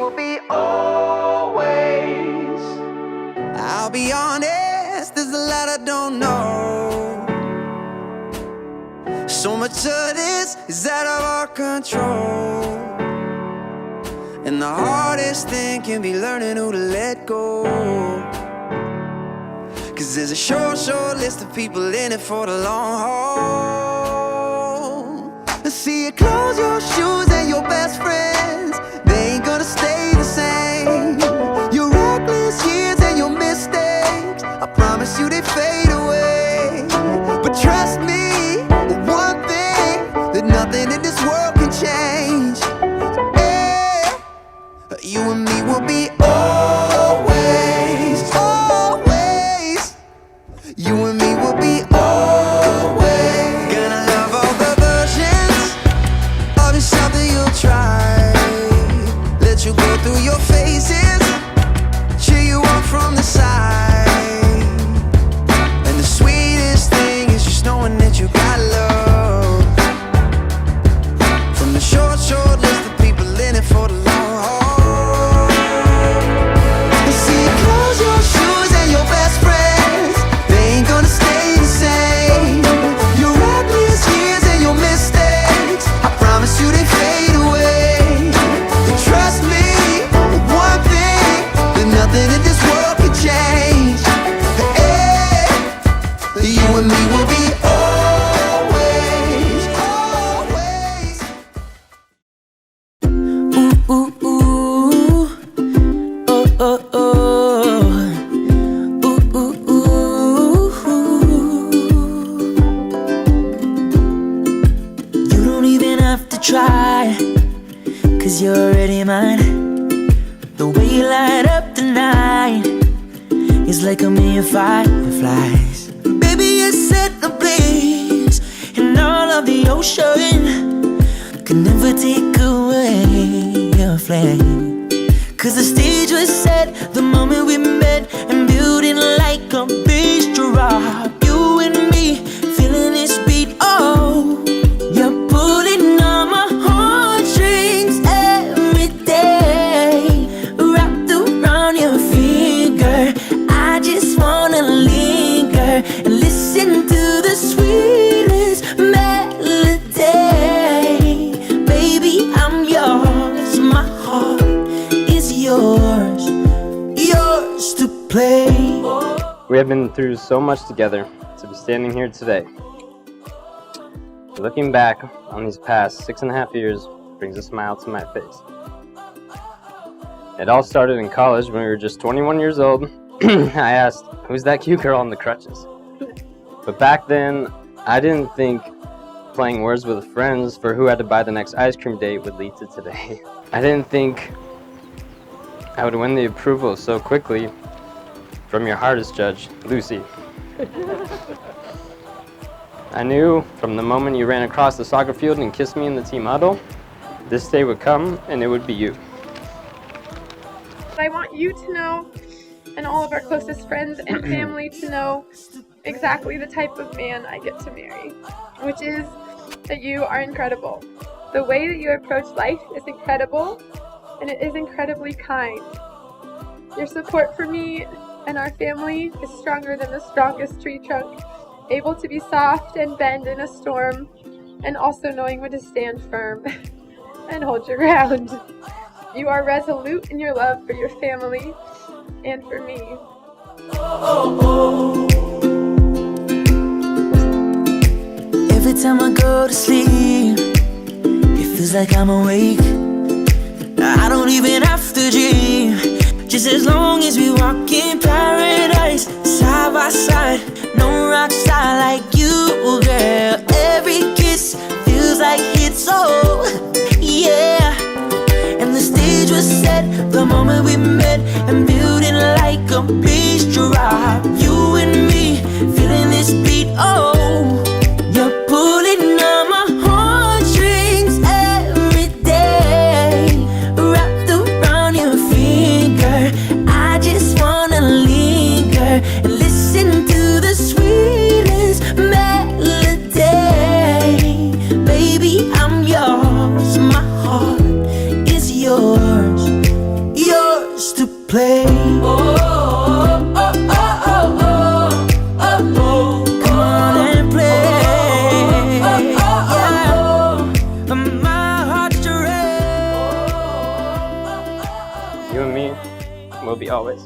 will be always. I'll be honest, there's a lot I don't know. So much of this is out of our control. And the hardest thing can be learning who to let go. Cause there's a short list of people in it for the long haul. See you close your shoes and your best friends, they ain't gonna stay the same. Your reckless years and your mistakes, I promise you they fade away. But trust me, one thing, that nothing in this world can change. You and me will be always, always. You and me will be always. Gonna love all the versions of yourself that you'll try. Let you go through your phases, cheer you up from the side. And the sweetest thing is just knowing that you got love. From the short list of people in it for the long haul. Cause you're already mine. The way you light up the night is like a million fireflies. Baby, you set the blaze, and all of the ocean could never take away your flame. Cause the stage was set the moment we met, and building like a bassdrop. You and me feeling this beat, oh. You're pulling on my heartstrings every day, wrapped around your finger. I just wanna linger and listen to the sweetest melody. Baby, I'm yours, my heart is yours, yours to play. We have been through so much together to be standing here today. Looking back on these past 6.5 years brings a smile to my face. It all started in college when we were just 21 years old. I asked, who's that cute girl on the crutches? But back then, I didn't think playing words with friends for who had to buy the next ice cream date would lead to today. I didn't think I would win the approval so quickly from your hardest judge, Lucy. I knew from the moment you ran across the soccer field and kissed me in the team huddle, this day would come and it would be you. I want you to know, and all of our closest friends and family to know, exactly the type of man I get to marry, which is that you are incredible. The way that you approach life is incredible, and it is incredibly kind. Your support for me and our family is stronger than the strongest tree trunk, able to be soft and bend in a storm, and also knowing when to stand firm and hold your ground. You are resolute in your love for your family and for me. Every time I go to sleep, it feels like I'm awake. I don't even have to dream, just as long as we walk in paradise, side by side. No rock star like you, girl. Every kiss feels like it's oh, yeah. And the stage was set the moment we met, and building like a bassdrop. You and me feeling this beat, oh. You're pulling on my heartstrings every day, wrapped around your finger. I just wanna linger and listen to the sweetest melody. Baby, I'm yours, my heart is yours, just to play. Oh, oh, oh, oh, oh, oh, oh, oh. Come on and play. Oh, oh, oh, oh, oh. My heart's to race. You and me will be always.